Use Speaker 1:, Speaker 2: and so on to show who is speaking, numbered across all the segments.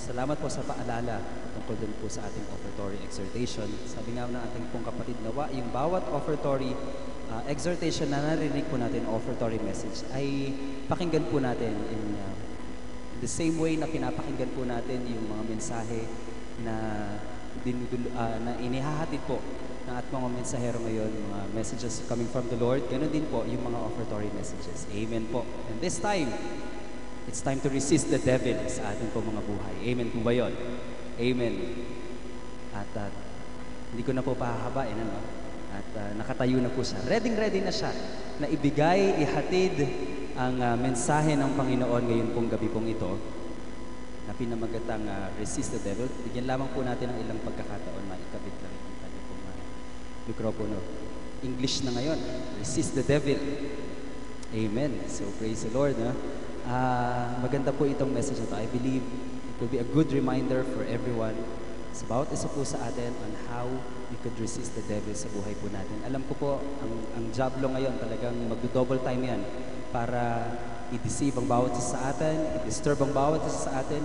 Speaker 1: Salamat po sa paalala tungkol din po sa ating offertory exhortation. Sabi nga ng ating pong kapatid Nawa, yung bawat offertory exhortation na narinig po natin, offertory message, ay pakinggan po natin in the same way na pinapakinggan po natin yung mga mensahe na, na inihahatid po ng at mga mensahero ngayon, mga messages coming from the Lord. Ganun din po yung mga offertory messages. Amen po. And this time, it's time to resist the devil sa ating po mga buhay. Amen po ba yun? Amen. At hindi ko na po pahahabain, ano? At nakatayo na po siya. Ready na siya na ibigay, ihatid ang mensahe ng Panginoon ngayon pong gabi pong ito na pinamagatang resist the devil. Bigyan lamang po natin ng ilang pagkakataon, maikabit lang itong kanyang pong mikropono. English na ngayon, resist the devil. Amen. So praise the Lord. Maganda po itong message na ito. I believe it will be a good reminder for everyone sa bawat isa po sa atin on how we could resist the devil sa buhay po natin. Alam ko po, ang Diablo ngayon talagang magdo-double time yan para i-deceive ang bawat isa sa atin, i-disturb ang bawat isa sa atin.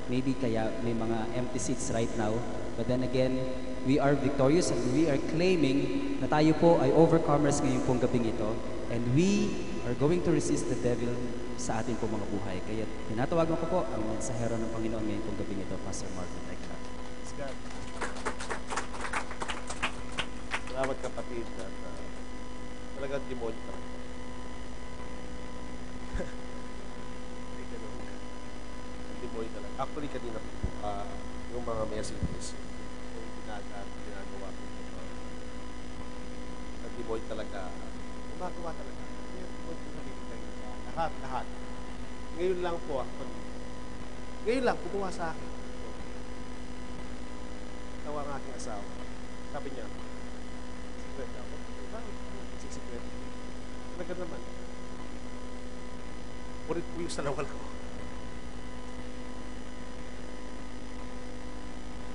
Speaker 1: Maybe kaya may mga empty seats right now. But then again, we are victorious and we are claiming na tayo po ay overcomers ngayon pong gabing ito. And we are going to resist the devil sa ating po mga buhay. Kaya tinatawagan ko po ang mensahero ng Panginoon ngayon pong gabing ito, Pastor Marvin Tecla.
Speaker 2: Salamat kapatid at talagang demonyo ka. Demonyo talaga. Actually, kanina po, yung mga messages, yung ginagawa ko, ang demonyo talaga, gumagawa talaga. Lahat. Ngayon lang po, ngayon lang, kumuha sa akin. Tawa ang aking asawa. Sabi niya, secret ako. Bakit? Secret. Talaga naman. Murit po yung salawal ko.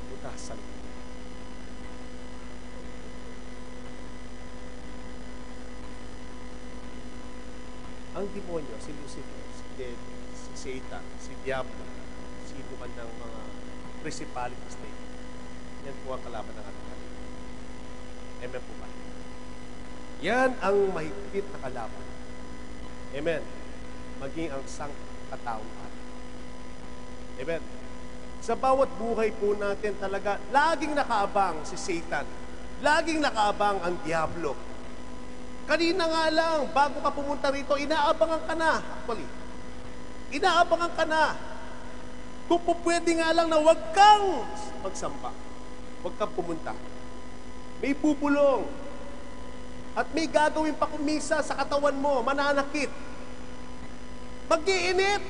Speaker 2: Bukasan. Ang demonyo, si Lucifer, si Devil, si Satan, si Diablo, sino man ng mga principalities na ito, yan po ang kalaban ng ating Panginoon. Amen po ba? Yan ang mahigpit na kalaban. Amen. Maging ang sangkatauhan. Amen. Sa bawat buhay po natin talaga, laging nakaabang si Satan. Laging nakaabang ang Diablo. Kanina nga lang, bago ka pumunta rito, inaabangan ka na. Actually, inaabangan ka na. Kung po pwede nga lang na huwag kang magsamba. Huwag kang pumunta. May bubulong. At may gagawin pa kumisa sa katawan mo, mananakit. Mag-iinit.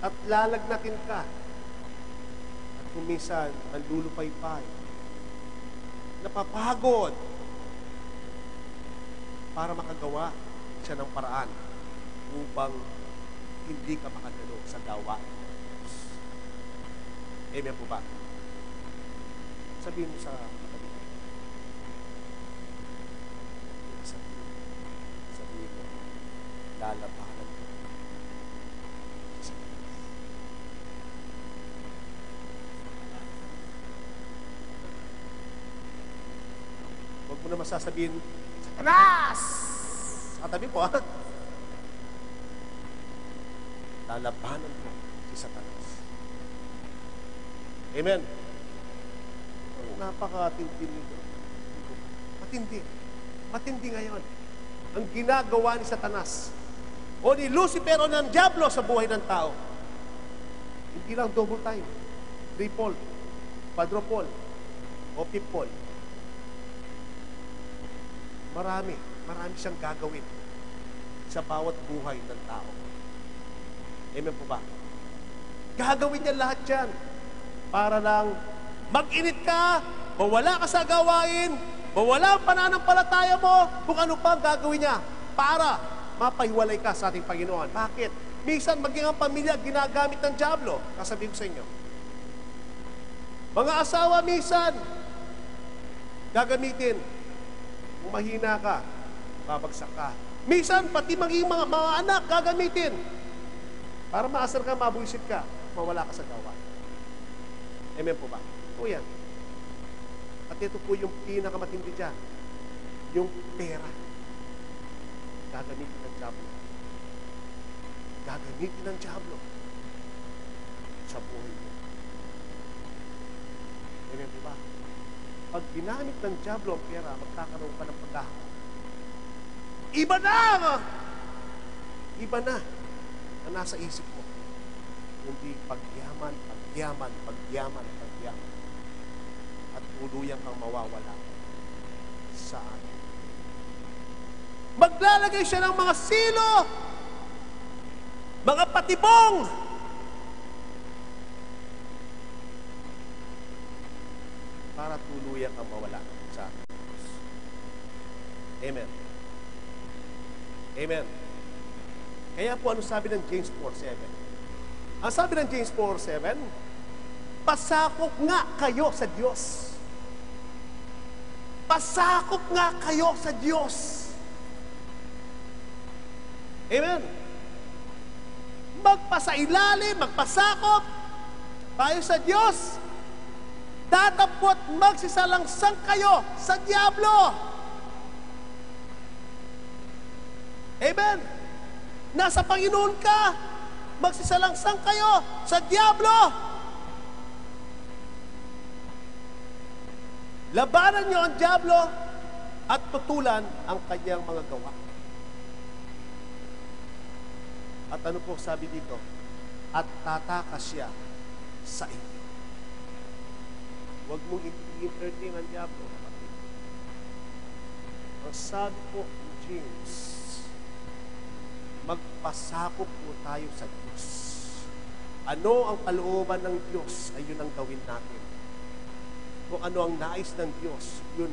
Speaker 2: At lalagnatin ka. At kumisan, manlulupay-pay. Napapagod. Para makagawa siya ng paraan upang hindi ka makagano sa gawa. Amen po ba? Sabihin mo sa kapatid. Sabihin mo, lalabanan ko. Huwag mo na masasabihin, Satanas! Katabi po, ha? Lalabanan ko si Satanas. Amen. Napakatindi nito. Matindi. Matindi ngayon. Ang ginagawa ni Satanas o ni Lucifer o ng Diablo sa buhay ng tao. Hindi lang double time. Triple. Quadruple. O people. Marami siyang gagawin sa bawat buhay ng tao. Amen po ba? Gagawin niya lahat yan para lang mag-init ka, mawala ka sa gawain, mawala ang pananampalataya mo, kung ano pa ang gagawin niya para mapahiwalay ka sa ating Panginoon. Bakit? Minsan maging ang pamilya ginagamit ng Diablo. Kasabihin ko sa inyo. Mga asawa minsan gagamitin. Kung mahina ka, babagsak ka. Minsan, pati mga anak gagamitin. Para maasar ka, mabuisit ka, mawala ka sa gawa. Amen po ba? O yan. At ito po yung pinakamatindi dyan. Yung pera. Gagamitin ng diablo. Gagamitin ng diablo sa buhay mo. Amen po ba? Pag ginamit ng diablo ang pera, magkakaroon ka ng paghahak. Iba na! Iba na ang nasa isip mo. Hindi pagyaman, pagyaman, pagyaman, pagyaman. At tuluyan kang mawawala sa atin. Maglalagay siya ng mga silo, mga patibong, para tuluyan kang mawala sa atin. Amen. Amen. Kaya po, ano sabi ng James 4:7? Ang sabi ng James 4:7, pasakop nga kayo sa Diyos. Pasakop nga kayo sa Diyos. Amen. Magpasailalim, magpasakop tayo sa Diyos. Tatapot magsisalangsang kayo sa diablo. Amen. Nasa Panginoon ka, magsisalangsang kayo sa diablo. Labanan niyo ang diablo at tutulan ang kanyang mga gawa. At ano po sabi dito? At tatakas siya sa inyo. Huwag mong i-entertain ang diablo. Ang sabi po ni James, magpasakop po tayo sa Diyos. Ano ang kalooban ng Diyos ay yun ang gawin natin. Kung ano ang nais ng Diyos, yun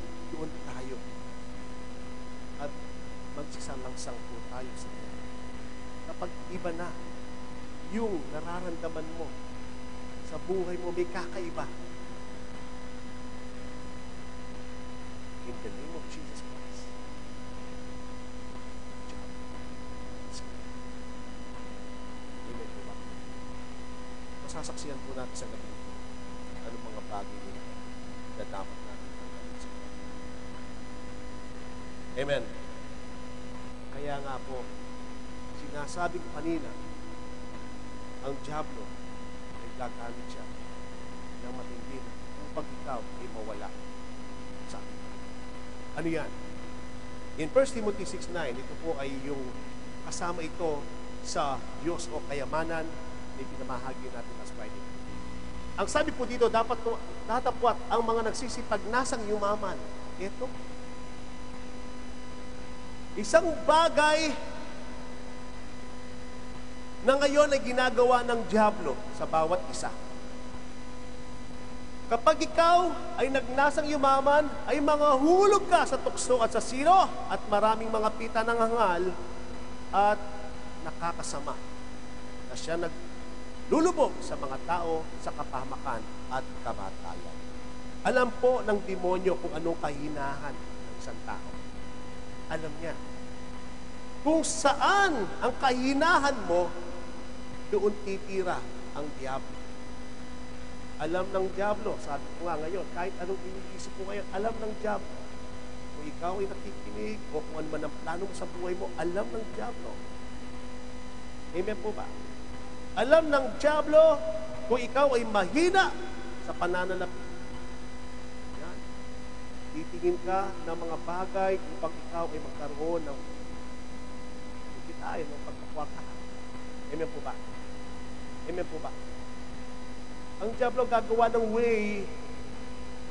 Speaker 2: tayo. At magsisalangsang po tayo sa Diyos. Kapag iba na yung nararamdaman mo sa buhay mo, may kakaiba. In the name of Jesus Christ. Amen po ba? Masasaksihan po natin sa gabi anong mga bagay nila na dapat natin tanggalin sa buhay. Amen. Kaya nga po, sinasabing kanina, ang diablo ay gagamit siya ng matindi na upang ikaw ay mawala sa akin. Ano yan? In 1 Timothy 6:9, ito po ay yung kasama ito sa Diyos o kayamanan na pinamahagi natin last Friday. Ang sabi po dito, dapat tatapwat ang mga nagsisipag nasang yumaman. Ito. Isang bagay na ngayon ay ginagawa ng diablo sa bawat isa. Kapag ikaw ay nagnasang yumaman, ay mga hulog ka sa tukso at sa siro at maraming mga pita ng hangal at nakakasama na siya naglulubog sa mga tao sa kapahamakan at kamatayan. Alam po ng demonyo kung anong kahinahan ng isang tao. Alam niya. Kung saan ang kahinahan mo, doon titira ang diablo. Alam ng diablo, sabi ko nga ngayon, kahit anong iniisip mo ngayon, alam ng diablo. Kung ikaw ay nakikinig, o kung ano man ang plano mo sa buhay mo, alam ng diablo. Amen po ba? Alam ng diablo kung ikaw ay mahina sa pananalapi. Yan. Titingin ka ng mga bagay upang ikaw ay magkaroon ng kitain, ng pagkakwaka. Amen po ba? Amen po ba? Ang diablo gagawa ng way,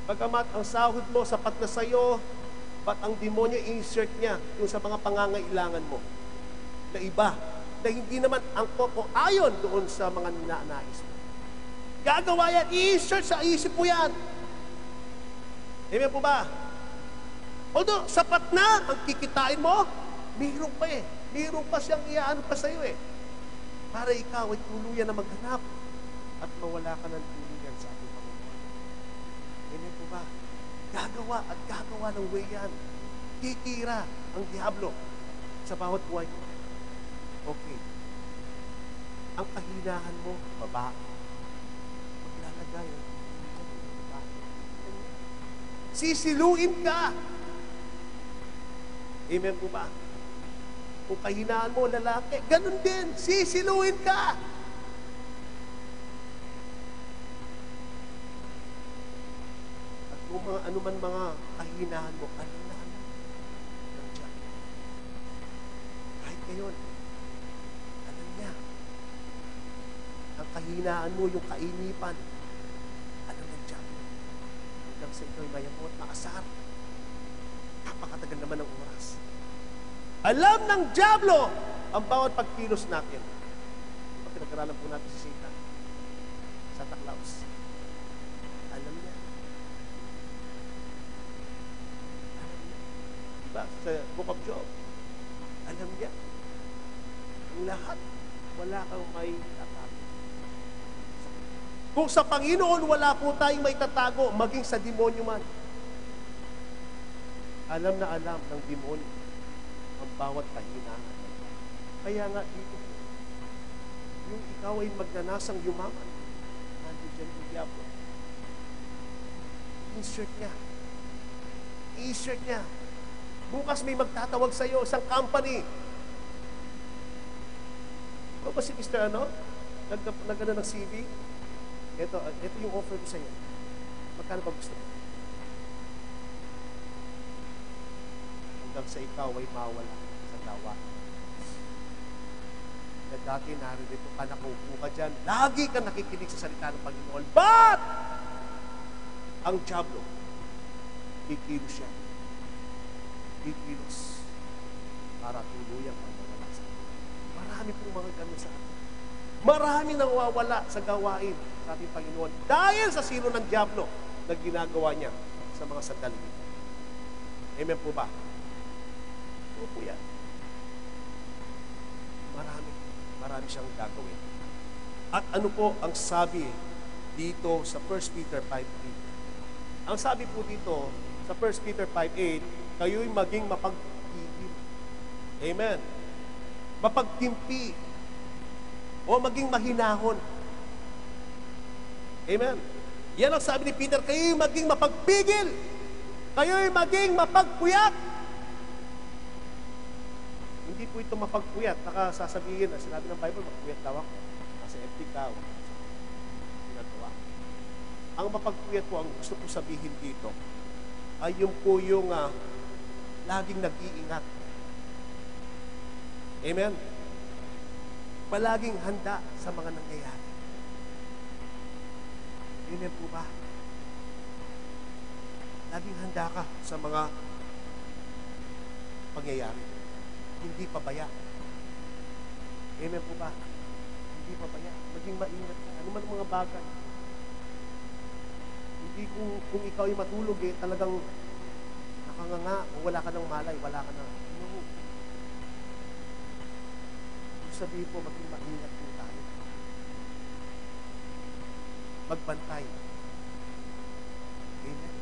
Speaker 2: bagamat ang sahod mo sapat na sa'yo, but ang demonyo insert niya yung sa mga pangangailangan mo na iba, na hindi naman ang o ayon doon sa mga ninanais mo. Gagawa yan, i-insert sa isip mo yan. Amen po ba? Although, sapat na ang kikitain mo, mayroon pa eh. Mayroon pa siyang iyaano pa sa'yo eh. Para ikaw ay tuluyan na maghanap at mawala ka ng tuluyan sa ating Panginoon. Amen po ba? Gagawa at gagawa ng way yan. Titira ang diablo sa bawat buhay mo. Okay. ang kahinahan mo, babae. Maglalagay ang kahinahan mo, babae. Sisiluin ka. Amen po ba? Kung kahinaan mo, lalaki, ganun din, sisiluin ka. At kung anuman mga kahinaan mo, alam na alam ng Diyos. Kahit ngayon, alam niya. Ang kahinaan mo, yung kainipan, alam ng Diyos. Hanggang sa ito'y mayamot, maasar. Napakatagal naman ng oras. Alam ng Diablo ang bawat pagkilos natin. Ito pinag-aralan po natin si Satan. Santa Claus. Alam niya. Alam niya. Diba? Sa Book of Job. Alam niya. Ang lahat, wala kang may tatago. Kung sa Panginoon, wala po tayong may tatago, maging sa demonyo man. Alam na alam ng demonyo ang bawat kahinaan. Kaya nga dito, yung ikaw ay magnanasang yumaman, nandiyo dyan yung diablo. I-insert niya. I-insert niya. Bukas may magtatawag sa iyo, isang company. O ba si Mr. Ano? Nagano ng CV? Ito yung offer ko sa iyo. Magkano ba gusto mo? Hanggang sa ikaw ay mawala sa dawa. Na dati narito ka, nakaupo ka dyan, lagi ka nakikinig sa salita ng Panginoon. But, ang diablo, kikilos siya. Kikilos para tuluyang ang mawala sa atin. Marami pong mga ganun sa atin. Marami nang wawala sa gawain sa ating Panginoon dahil sa sino ng diablo na ginagawa niya sa mga sandali. Amen po ba? Oo po yan. Marami siyang gagawin. At ano po ang sabi dito sa 1 Peter 5:8? Ang sabi po dito sa 1 Peter 5:8, kayo'y maging mapagpigil. Amen. Mapagtimpi. O maging mahinahon. Amen. Yan ang sabi ni Peter, kayo'y maging mapagpigil. Kayo'y maging mapagpuyat. Hindi po ito mapagpuyat. Nakasasabihin, sinabi ng Bible, magpuyat daw ako. Nasa FT ka. Ginagawa. Ang mapagpuyat po, ang gusto ko sabihin dito, ay yung po yung laging nag-iingat. Amen? Palaging handa sa mga nangyayari. Amen po ba? Laging handa ka sa mga pangyayari. Hindi pabaya. Amen po ba? Hindi pabaya. Maging maingat ka. Ano man ang mga bagay. Hindi kung ikaw ay matulog, talagang nakanganga o wala ka ng malay, wala ka na. No. Sabihin po, maging maingat po tayo. Magbantay. Amen.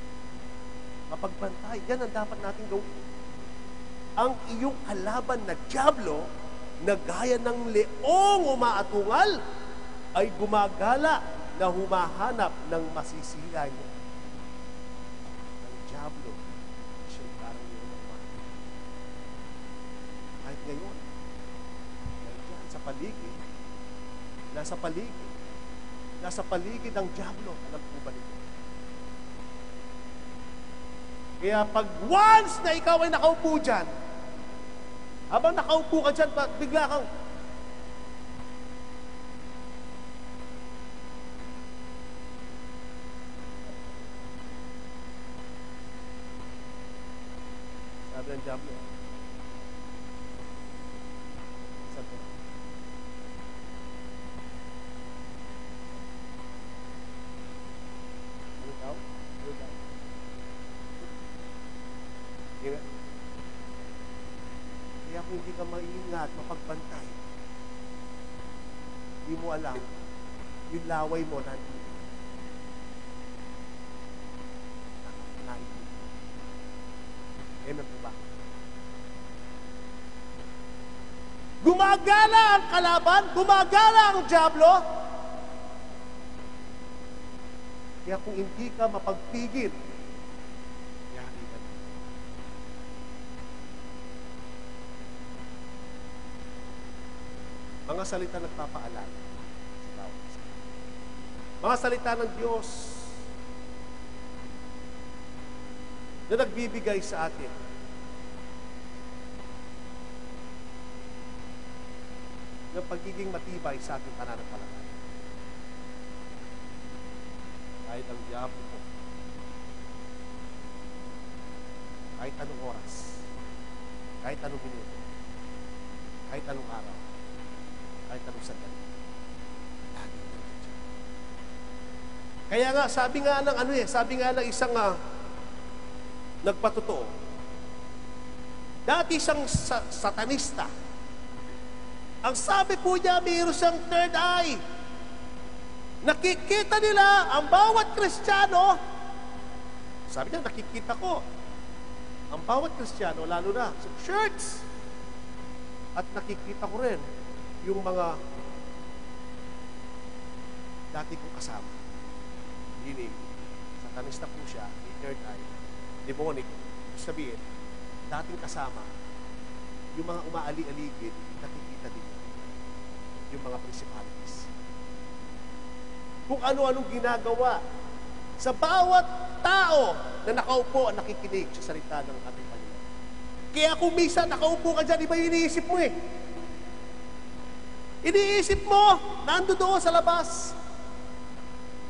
Speaker 2: Mapagbantay. Yan ang dapat natin gawin. Ang iyong kalaban na diablo, na gaya ng leong umaatungal, ay gumagala na humahanap ng masisira niya. Ang diablo, siya parang yung naman. Kahit ngayon, sa paligid, nasa paligid ang diablo. Alam po ba nito? Kaya pag once na ikaw ay nakaupo dyan, habang nakaupo ka dyan, bigla kang sabi ng diablo, sabi kaya kung hindi ka maingat, mapagbantay, hindi mo alam, yung laway mo nandito. Amen po ba? Gumagala ang kalaban, gumagala ang dyablo. Kaya kung hindi ka mapagpigil, yari ka na. Mga salita nagpapaalala sa bawat isa. Mga salita ng Diyos na nagbibigay sa atin ng pagiging matibay sa ating pananampalataya. Kahit ang diablo po, kahit anong oras, kahit anong minuto, kahit anong araw, kahit anong sandali, lagi na nandiyan. Kaya nga, sabi nga ng isang nagpatotoo, dati siyang satanista. Ang sabi po niya, mayroon siyang third eye. Nakikita nila ang bawat Kristiyano. Sabi niya, nakikita ko ang bawat Kristiyano, lalo na sa church. At nakikita ko rin yung mga dati kong kasama. Meaning, satanista po siya, may third eye, demonic. Sabihin, dating kasama, yung mga umaali-aligid, nakikita din yung mga principalities. Kung ano-anong ginagawa sa bawat tao na nakaupo at nakikinig sa salita ng ating Panginoon. Kaya kung minsan nakaupo ka dyan, iba yung iniisip mo eh. Iniisip mo, nando doon sa labas.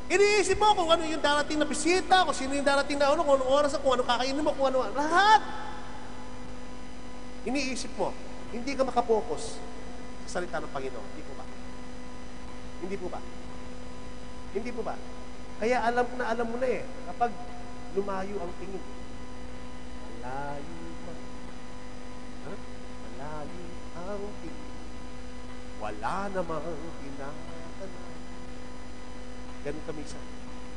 Speaker 2: Iniisip mo kung ano yung darating na bisita, kung sino yung darating na ano, kung anong oras, kung anong kakainin mo, kung ano, lahat. Iniisip mo, hindi ka makapokus sa salita ng Panginoon. Hindi po ba? Hindi po ba? Hindi po ba? Kaya alam mo na eh, kapag lumayo ang tingin, malayo man, malayo ang tingin, wala namang tinatanan. Ganun kami sa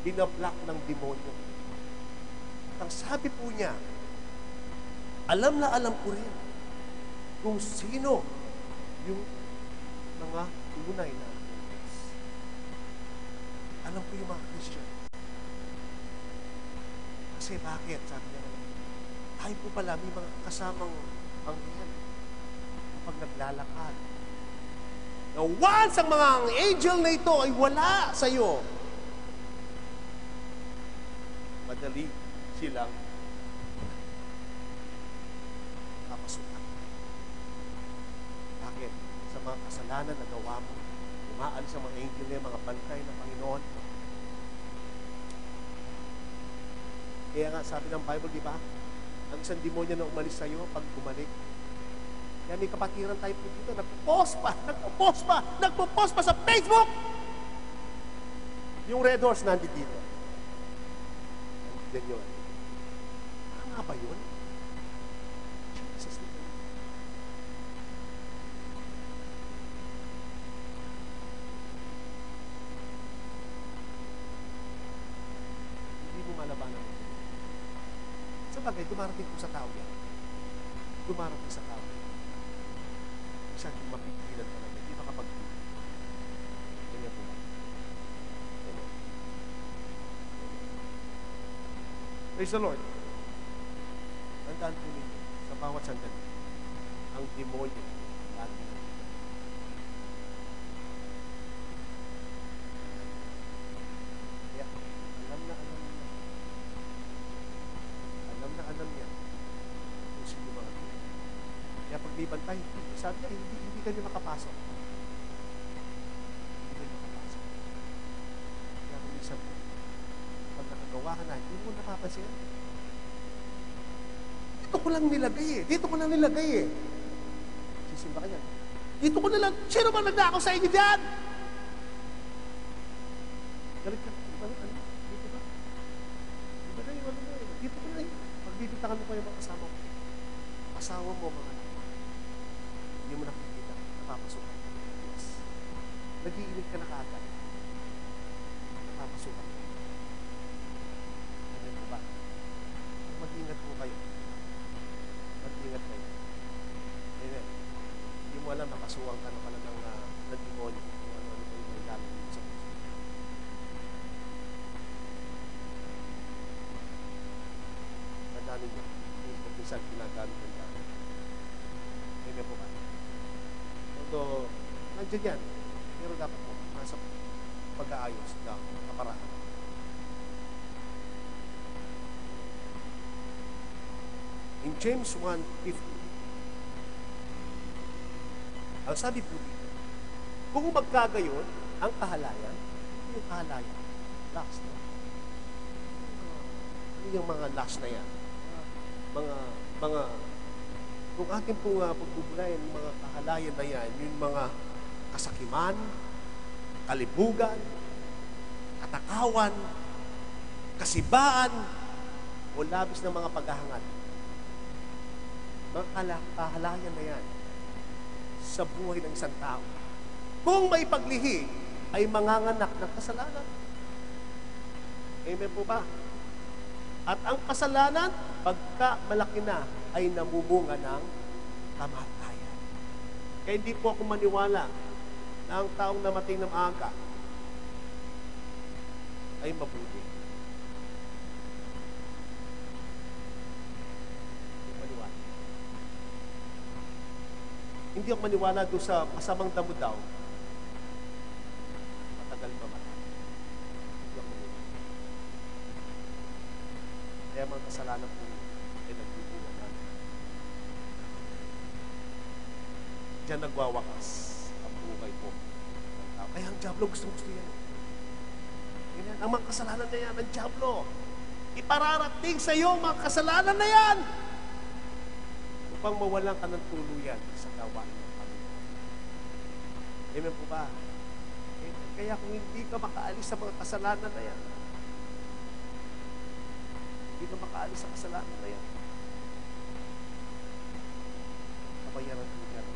Speaker 2: binablock ng demonyo. At ang sabi po niya, alam na alam ko rin kung sino yung mga tunay na anghels. Alam ko yung mga Christian. Kasi bakit? Sabi niya naman, tayo po pala may mga kasamang anghel kapag naglalakad. Na once ang mga angel na ito ay wala sa iyo, madali silang kapasukan. Bakit? Sa mga kasalanan na gawa mo, umaalis ang mga angel na mga bantay ng Panginoon. Kaya nga, sabi ng Bible, di ba? Ang isang demonyo na umalis sa iyo, pag bumalik, kaya may kapatiran tayo po dito, nagpo-post pa sa Facebook! Yung Red Horse nandito dito. Then yun. Tama ba yun? Jesus name. Hindi mo malabanan. Sa bagay, dumarating po sa tao yan. Dumarating sa tao. Isang mapigilan ka lang, hindi makapagpigil. Ganyan po ba? Amen. Praise the Lord. Tandaan po ninyo, sa bawat sandali, ang demonyo lagi na. Kaya, alam na niya kung sino mga tao. Kaya pag may bantay, sabi niya, hindi ka niya makapasok. Hindi ka niya makapasok. Kaya kung minsan po, pag nakagawa ka na, hindi mo napapansin. Dito ko lang nilagay eh. Sisimba ka niyan. Dito ko na lang, sino ba nagnakaw sa inyo dyan? Galit ka, ano? Dito ba? Dito na yung ano na eh. Dito ko na eh. Pagbibintangan mo pa yung mga kasama mo. Asawa mo, mga anak. Hindi mo nakikita, napapasukan. Yes. Nag-iinit ka na kaagad. Napapasukan. Ganyan po ba? Mag-ingat po kayo. Mag-ingat kayo. Amen. Hindi mo alam, napasukan. ninyo. Kung minsan ginagamit ng diablo. Amen po ba? Although, nandiyan yan. Pero dapat po, nasa pag-aayos ng kaparaan. In James 1:15, ang sabi po dito, kung magkagayon, ang kahalayan, ano yung kahalayan? Last na. Ano yung mga last na yan? Kung atin pong pagbubulayan, mga kahalayan na yan, yung mga kasakiman, kalibugan, katakawan, kasibaan, o labis na mga paghahangad. Mga kahalayan na yan sa buhay ng isang tao. Kung may paglihi, ay manganganak ng kasalanan. Amen po ba? At ang kasalanan, pagka malaki na, ay namumunga ng kamatayan. Kaya hindi po ako maniwala na ang taong namatay ng maaga ay mabuti. Hindi ako maniwala doon sa masamang damo daw. Matagal pa matay. Hindi ako maniwala. Kaya mga kasalanan po ay nagbubunga namin. Diyan nagwawakas ang buhay po ng tao. Kaya ang diablo gusto yan. Ganyan. Ang mga kasalanan na yan, ang diablo, ipararating sa iyo mga kasalanan na yan upang mawalan ka ng tuluyan sa gawain ng Panginoon. Amen po ba? Kaya kung hindi ka makaalis sa mga kasalanan na yan, hindi ka makaalis sa kasalanan na yan, kabayaran mo yan.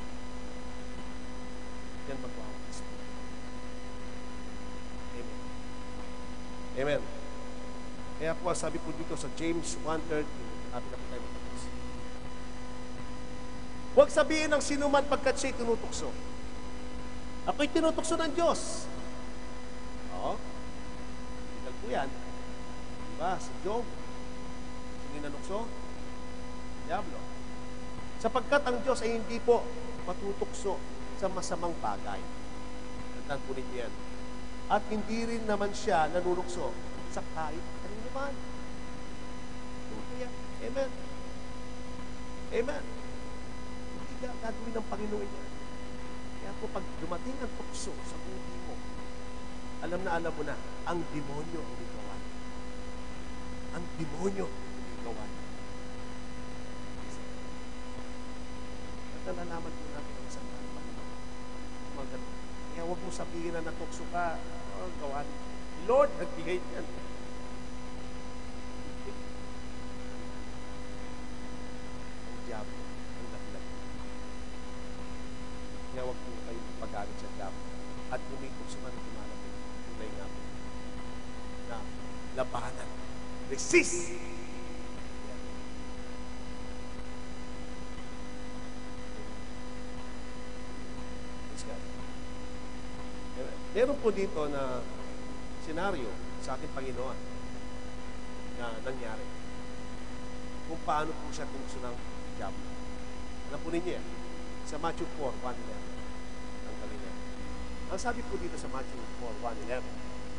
Speaker 2: Yan magwawakas. Amen. Amen. Kaya po, sabi po dito sa James 1:13, sabi na po tayo matapos. Huwag sabihin ng sino man pagkat siya'y tinutukso. Ako'y tinutukso ng Diyos. Oo. Tinggal po yan. Diba? Si Job. Sino nanukso? Diablo. Sapagkat ang Diyos ay hindi po matutukso sa masamang bagay. Tandaan po ninyo yan. At hindi rin naman siya nanunukso sa kahit kanino man. Amen. Amen. Gagawin ng Panginoon niya. Kaya po pag dumating ang tukso sa buhay mo, alam mo na, ang demonyo ang ligawan. Ang demonyo ang ligawan. At nalalaman po natin ang isang mga ganun. Kaya huwag mo sabihin na natukso ka, gawan. Lord, nagbigay yan. Ang diablo. Kaya huwag po kayo pag-alit sa diablo. At kumikot sa mga tumalapit. Tunay nga po na labanan. Resist! Yan. Meron po dito na senaryo sa ating Panginoon na nangyari. Kung paano po siya tinukso ng diablo. Alam po ninyo yan. Sa Matthew 4:1-11. Ang kanina. Ang sabi po dito sa Matthew 4:1-11,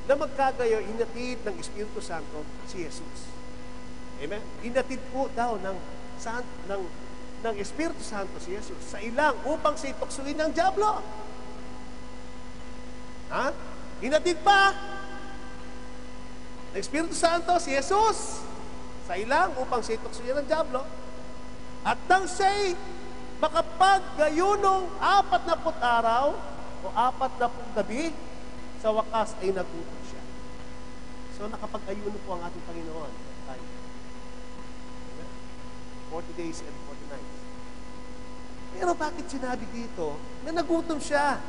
Speaker 2: na magkagayo, hinatid ng Espiritu Santo si Jesus. Amen? Hinatid po daw ng Espiritu Santo si Jesus sa ilang upang situksuin ng diablo. Ha? Hinatid pa ng Espiritu Santo si Jesus sa ilang upang situksuin ng diablo. At nang siya'y makapaggayunong 40 araw o 40 gabi, sa wakas ay nagutom siya. So nakapag-ayuno po ang ating Panginoon. 40 days and 40 nights. Pero bakit sinabi dito na nagutom siya?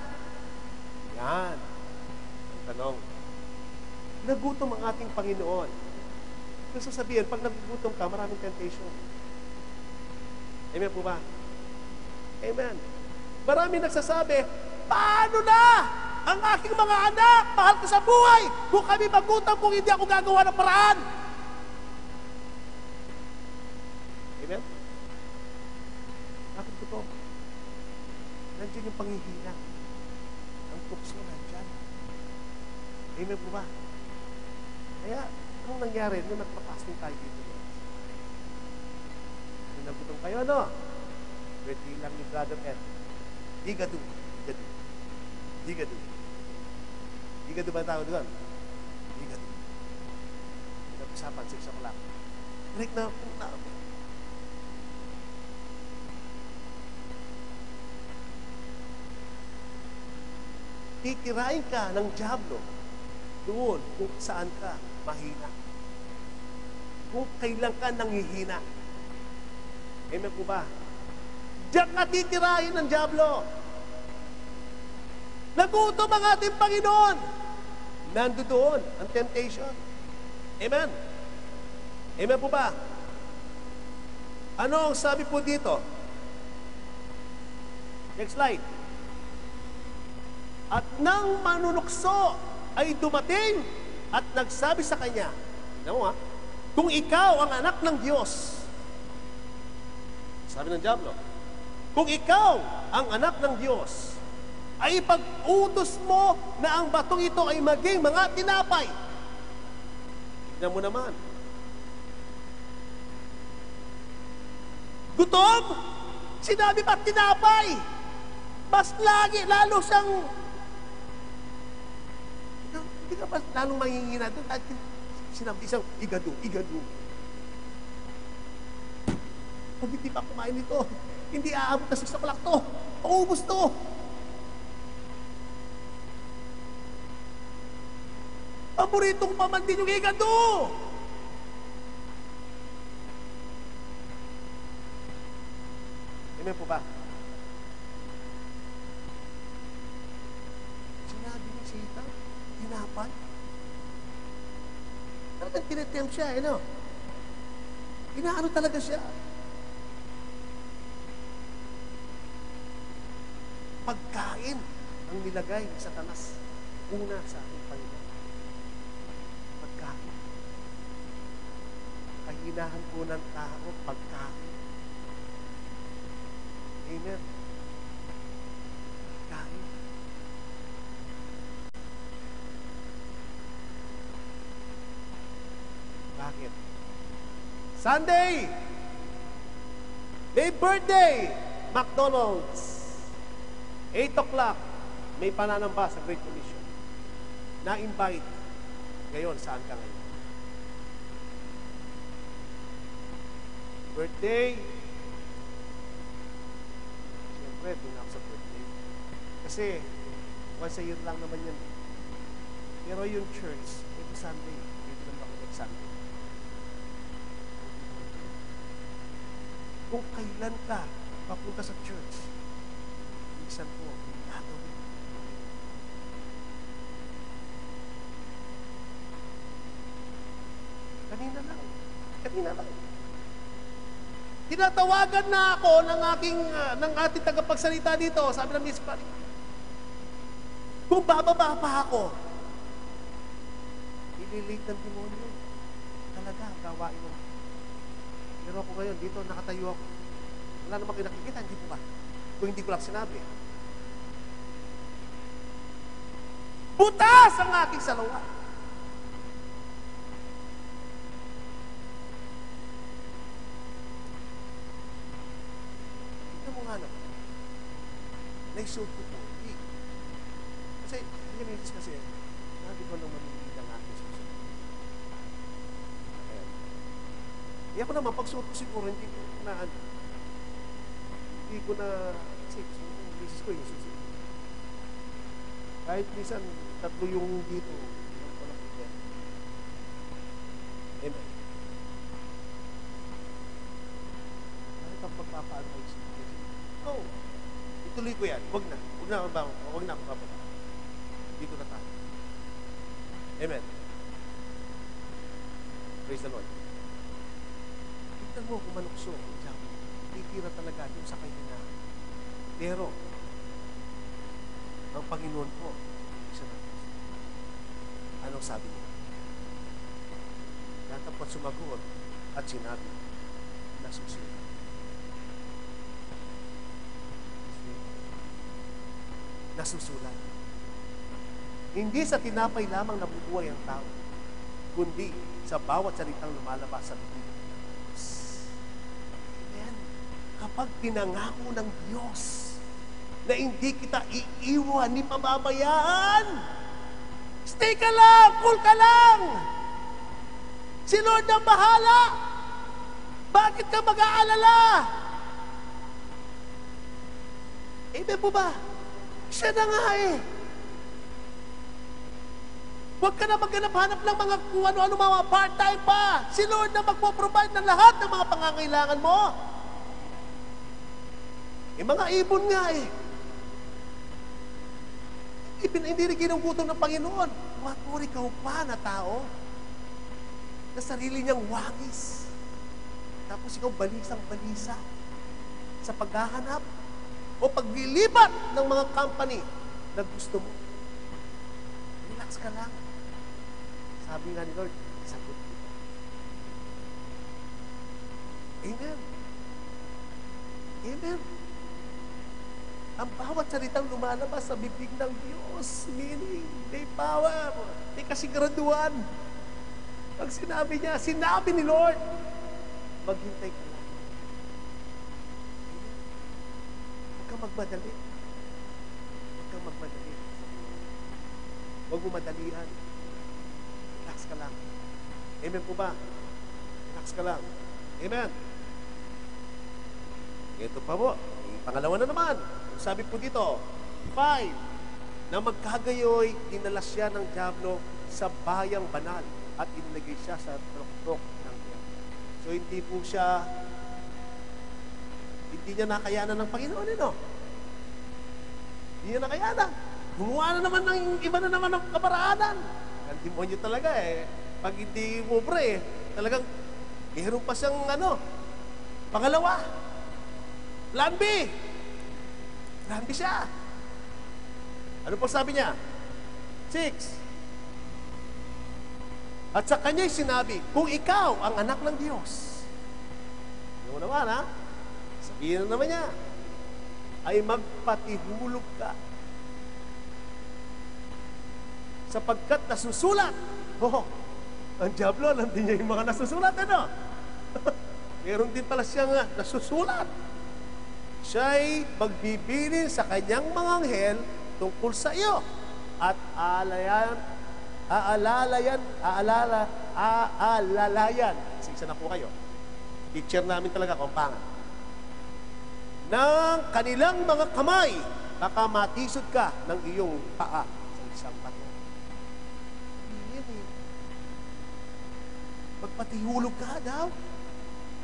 Speaker 2: Yan. Ang tanong. Nagutom ang ating Panginoon. Kung sasabihin, pag nagugutom ka, maraming temptation. Amen po ba? Amen. Marami nagsasabi, paano na ang aking mga anak? Mahal ko sa buhay. Kung kami magutom, kung hindi ako gagawa ng paraan. Nandyan yung panghihina. Ang tukso nandyan. Amen po ba? Kaya, anong nangyari? Nung nagpa-fasting tayo dito, nung nagutom kayo, ano? Pwede lang ni Brother Ed. Higado. Higado. Higado. Higado ba ang tawag doon? Higado. Nag-usapan, 6 o'clock. Correct na po namin. Titirain ka ng dyablo doon kung saan ka mahina. Kung kailan ka nanghihina. Amen po ba? Diyan ka titirahin ng dyablo. Nagutom ang ating Panginoon. Nando doon ang temptation. Amen? Amen po ba? Ano ang sabi po dito? Next slide. At nang manunukso ay dumating at nagsabi sa kanya, kung ikaw ang anak ng Diyos, sabi ng dyablo, kung ikaw ang anak ng Diyos, ay ipag-utos mo na ang batong ito ay maging mga tinapay. Tignan mo naman. Gutom? Sinabi pa tinapay. Mas lalo siyang hindi ka ba lalong mangingina doon? Sinabi isang igado. Pag hindi pa kumain nito, hindi aabot na 6 o'clock to. Paubos to. Paborito ko pa man din yung igado. Amen po ba? Sinabi ni Satan, tinapay. Talagang tinetempt siya, Inaano talaga siya. Pagkain ang nilagay ni Satanas una sa ating Panginoon. Pagkain. Kahinahan po ng tao, pagkain. Amen. Pagkain. Bakit? Sunday! May birthday! McDonald's. 8 o'clock, may pananamba sa Great Commission. Na-invite. Ngayon, saan ka ngayon? Birthday. Siyempre, doon ako sa birthday. Kasi, once a year lang naman yan. Pero yung church, every Sunday, dito lang ako next Sunday. Kung kailan ka papunta sa church, minsan po, gagawin. Kanina lang. Tinatawagan na ako ng ating tagapagsalita dito, sabi ng Miss Pari. Kung bababa pa ako, ililate ng demonyo. Talaga, gawain mo. Pero ako ngayon, dito nakatayo ako. Wala namang kinakikita, hindi po ba? Kung hindi ko lang sinabi. Butas ang aking salawa. Ito mo nga naman. Naisuot ko po. Kasi, hindi naman kasi, sabi ko nang mamili ng aking susunod. Hindi ako naman, pagsuot ko siguro, hindi ko na kasi yung misis ko yung susunod. Kahit minsan, 3 yung dito. Amen. Kahit ang pagpapa-advise. No. Ituloy ko yan. Huwag na ako papapa. Dito na tayo. Amen. Praise the Lord. Tignan mo kung manukso. Titira talaga yung sa kanya. Pero, ang Panginoon po, isa na. Anong sabi niya? Natapat sumagot at sinabi na susunod. nasusulat. Hindi sa tinapay lamang nabubuhay ang tao, kundi sa bawat salitang lumalabas sa bibig ng Diyos. Amen. Kapag pinangako ng Diyos na hindi kita iiwan ni pababayaan, stay ka lang, cool ka lang. Si Lord ang bahala. Bakit ka mag-aalala? Amen po ba? Siya na nga eh. Huwag ka na maghanap-hanap ng mga kung ano-ano mga part-time pa. Si Lord na magpo-provide ng lahat ng mga pangangailangan mo. Yung mga ibon nga eh. Hindi rin ginugutom ng Panginoon. What more ikaw pa na tao? Na sarili niyang wangis. Tapos ikaw balisang-balisa sa paghahanap o paglilipat ng mga company na gusto mo. Relax ka lang. Sabi nga ni Lord, sagot kita. Amen. Amen. Ang bawat salitang lumalabas sa bibig ng Diyos, meaning, may power, may kasiguraduhan. Pag sinabi niya, sinabi ni Lord, maghintay ka lang. Huwag kang magmadali. Huwag kang magmadali. Huwag mo madalian. Relax ka lang. Amen po ba? Relax ka lang. Amen. Ito pa po. Pangalawa na naman. Sabi po dito, 5, na magkagayoy, dinala siya ng dyablo sa bayang banal at inilagay siya sa trok-trok ng dyablo. So, hindi po siya, hindi niya nakayanan ng Panginoon, Hindi niya nakayanan. Gumawa na naman ng iba na naman ng kaparaanan. Ang demonyo talaga eh. Pag hindi mo talagang mayroon pa siyang pangalawa. Plan B. Plan B siya. Ano po sabi niya? 6. At sa kanya'y sinabi, kung ikaw ang anak ng Diyos, ano naman sabihin na naman niya, ay magpatihulog ka. Sapagkat nasusulat. Ang diablo, alam din niya yung mga nasusulat, Meron din pala siyang nasusulat. Siya'y magbibilin sa kanyang mga anghel tungkol sa iyo at aalalayan. Isa na po kayo. Teacher namin talaga, kumpangan. Ng kanilang mga kamay, baka matisod ka ng iyong paa sa isang bato. Yan eh. Magpatihulog ka daw.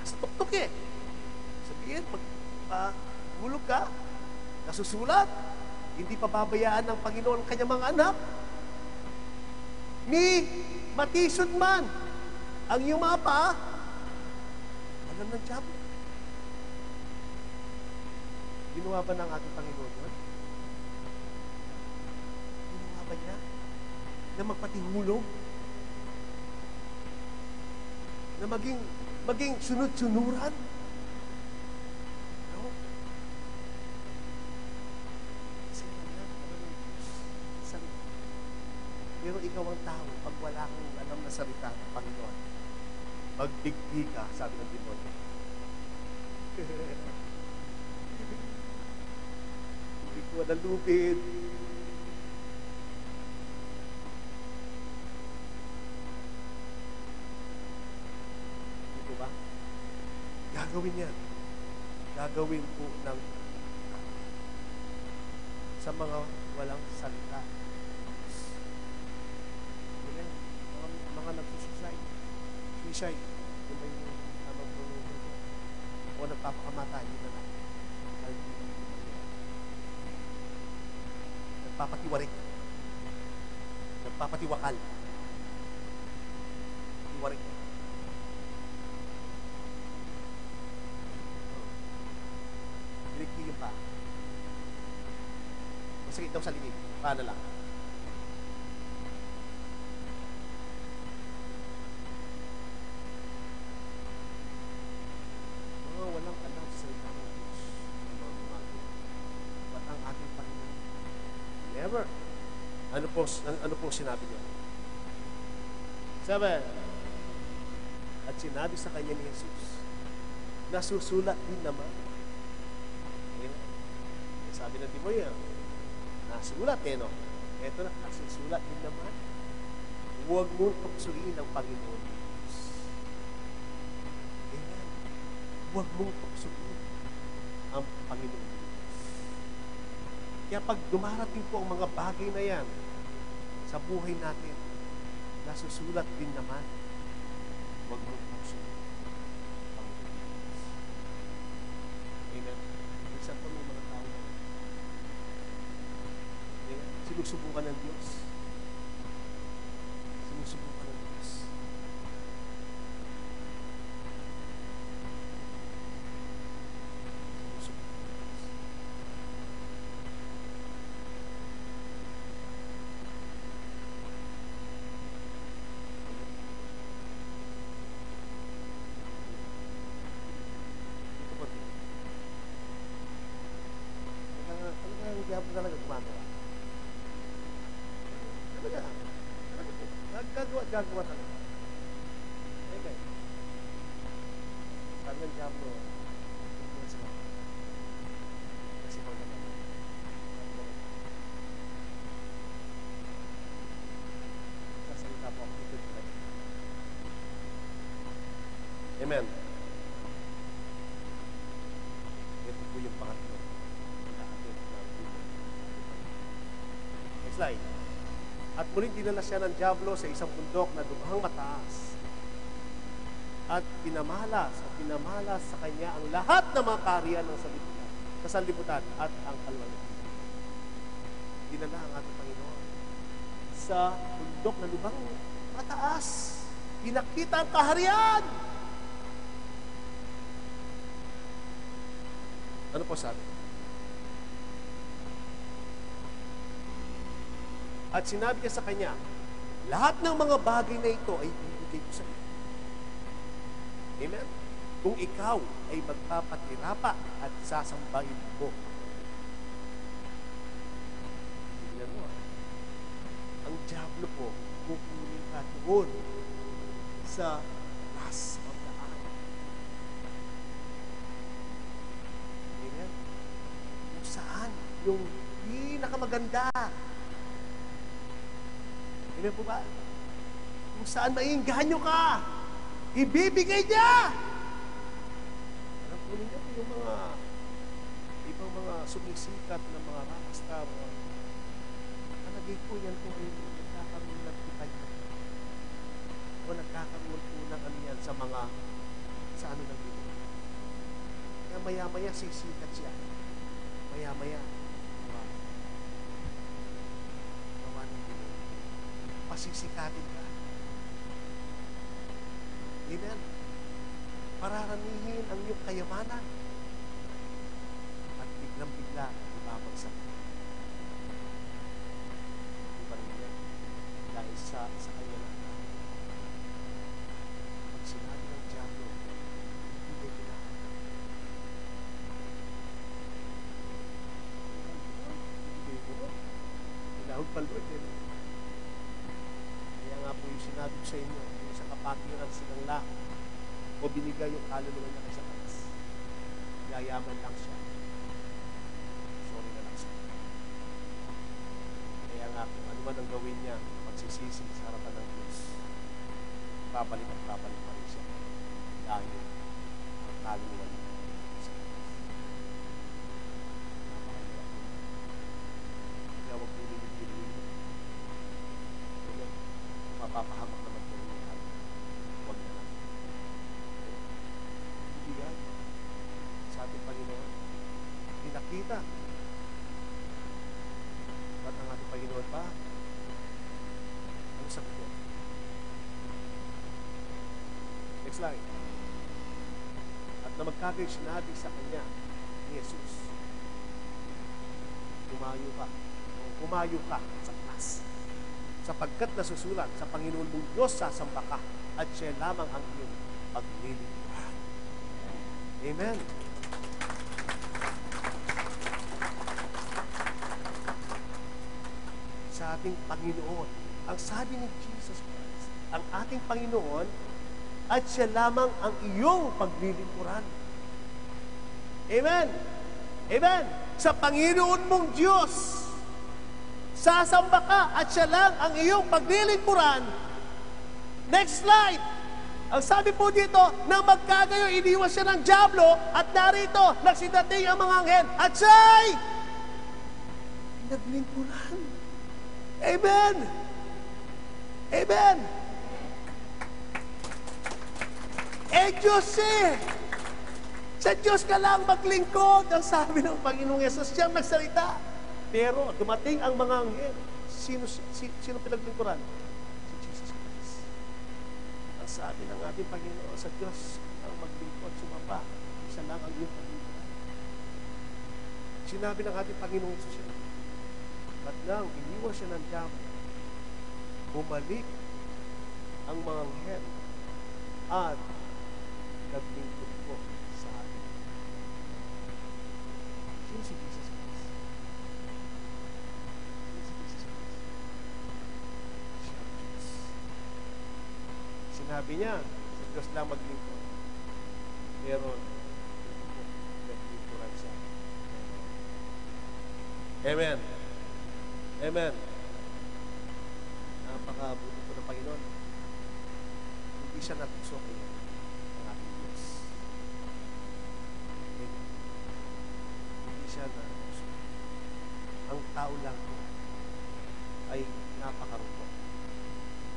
Speaker 2: Nasa tuktok eh. Sabihin, magpahulog ka. Nasusulat. Hindi pababayaan ng Panginoon ang kanyang mga anak. Ni matisod man ang iyong mga paa. Alam ng diablo. Ginawa ba ng ating Panginoon yun? Ginawa ba niya? Na magpatihulog? Na maging sunod-sunuran? No? Kasi pero ikaw ang tao, pag wala kang alam na salita ng Panginoon, magdigdi ka, sabi ng demonyo. Hindi ko nalupid. Ito ba? Gagawin yan. Gagawin po ng sa mga walang salita. Mga nagsusuicide. Suicide. Yun ba yung tamang pronoun ko? O nagpapakamatay, yun na lang. Nagpapatiwarik. Nagpapatiwakal. Tiwarik. Dilikti yung pa. Masakit daw sa liig. Paano lang? Walang alam sa salita ng Diyos ang mga gumagawa. Ba't ang ating Panginoon Ano pong sinabi niya? Sabi, at sinabi sa kanya ni Jesus, nasusulat din naman. Ayan. Sabi ng demonyo, nasulat no? Ito na, nasusulat din naman. Huwag mong tuksuin ang Panginoon Diyos. Amen. Huwag mong tuksuin ang Panginoon Diyos. Kaya pag dumarating po ang mga bagay na yan sa buhay natin, nasusulat din naman. Huwag mong tuksuin ang Panginoon Diyos. Amen. Minsan po may mga tao na sinusubukan ng Diyos. Sinusubukan ng Diyos. Sinusubukan ng Diyos. Dito po din. Talagang diabo talaga gumagawa. Talaga. Gagawa talaga. Okay. Sabi ng diablo, tingnan sa mga. Kasi ako naman. Sasalita po ako dito talaga. Amen. Ito po yung pangatlo. Next slide. At muling dinala siya ng diablo sa isang bundok na lubhang mataas. At pinamalas sa kanya ang lahat ng mga kaharian ng sanlibutan at ang kalwalhatian. Dinala ang ating Panginoon sa bundok na lubhang mataas. Pinakita ang kaharian. Ano po sabi? At sinabi niya sa kanya, lahat ng mga bagay na ito ay ibibigay ko sa iyo. Amen? Kung ikaw ay magpapatirapa at sasambahin mo. Tingnan mo, ang diablo po, kukunin ka doon sa last of the eye. Amen? Kung saan yung pinakamaganda. Amen po ba? Kung saan maiinganyo ka, ibibigay niya. Alam po ninyo, yung mga ibang mga sumisikat na mga rockstar, talagay po yan po ay nagkakaroon ng pitanya. O nagkakaroon po ng ano yan sa mga, sa ano ng dito. Kaya maya-maya sisikat siya. Maya-maya, pasisikatin ka. Amen. Pararamihin ang iyong kayamanan. At biglang-bigla, ibabagsak. Hindi pa rin yan. Dahil sa kanya lang. Pag sinabi ng diablo, hindi kita. Hindi mo. Tinahog pa Lord. Nga po yung sinabi ko sa inyo, yung sa kapatiran silang lahat, o binigay yung kaluluwa niya kay Satanas. Yayaman lang siya. Sorry na lang siya. Kaya nga, kung ano man ang gawin niya, magsisisi sa harapan ng Diyos, babalik at babalik pa rin siya. Dahil ang kaluluwa niya kay Satanas. Napakahirap. Kaya huwag po ninyo pinuhin. Mapapahamak naman po yung lahat. Huwag na lang. Hindi yan. Sa ating Panginoon, pinakita. At ang ating Panginoon pa, ang sabi ko. Next slide. At na magkagay sinabi sa kanya ni Jesus, kumayo ka sa class. Sapagkat nasusulat sa Panginoon mong Diyos sasamba ka at siya lamang ang iyong paglilingkuran. Amen. Sa ating Panginoon. Ang sabi ni Jesus Christ, ang ating Panginoon at siya lamang ang iyong paglilingkuran. Amen. Amen. Sa Panginoon mong Diyos, sasamba ka at siya lang ang iyong paglilingkuran. Next slide. Ang sabi po dito, nang magkagayo, iniwas siya ng dyablo at narito, nagsidating ang mga anghel at siya'y naglingkuran. Amen. Amen. Diyos sa Diyos ka lang maglingkod. Ang sabi ng Panginoong Yesus, siyang nagsalita. Pero dumating ang mga anghel. Sino pinaglingkuran? Si Jesus Christ. Ang sabi ng ating Panginoon, sa Diyos ang maglingkod, sumamba. Isa lang ang iyong paglingkuran. Sinabi ng ating Panginoong Yesus siya. At nang iniwan siya ng dyablo, bumalik ang mga anghel at naglingkod po sa atin. Sino si Jesus Christ? Sino si Jesus Christ? Siya ang Diyos. Sinabi niya, sa Diyos lang maglingkod. Pero, ito po, naglingkuran siya. Amen. Amen. Napakabuti po ng Panginoon. Hindi siya natukso kayo ng ating Diyos. Hindi siya natukso. Ang tao lang po ay napakarupok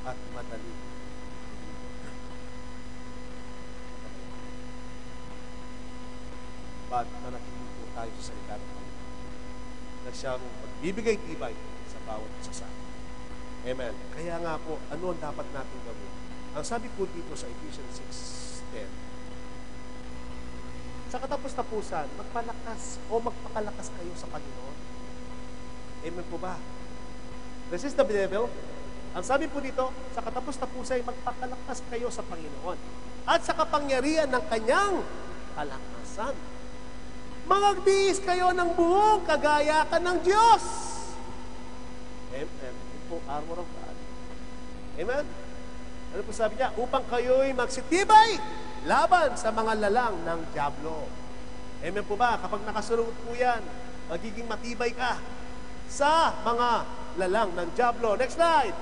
Speaker 2: at madali. But nanatili po tayo sa salita ng Panginoon na siyang magbibigay tibay sa bawat isa sa atin. Amen. Kaya nga po, ano ang dapat natin gawin? Ang sabi po dito sa Ephesians 6:10, sa katapos-tapusan, magpalakas o magpakalakas kayo sa Panginoon. Amen po ba? Resist the devil. Ang sabi po dito, sa katapos-tapusan, magpakalakas kayo sa Panginoon at sa kapangyarihan ng kanyang kalakasan. Magbihis kayo ng buong kagayakan ng Diyos. Amen. Ito po, armor of God. Amen. Ano po sabi niya? Upang kayo'y magsitibay laban sa mga lalang ng dyablo. Amen po ba? Kapag nakasunod po yan, magiging matibay ka sa mga lalang ng dyablo. Next slide.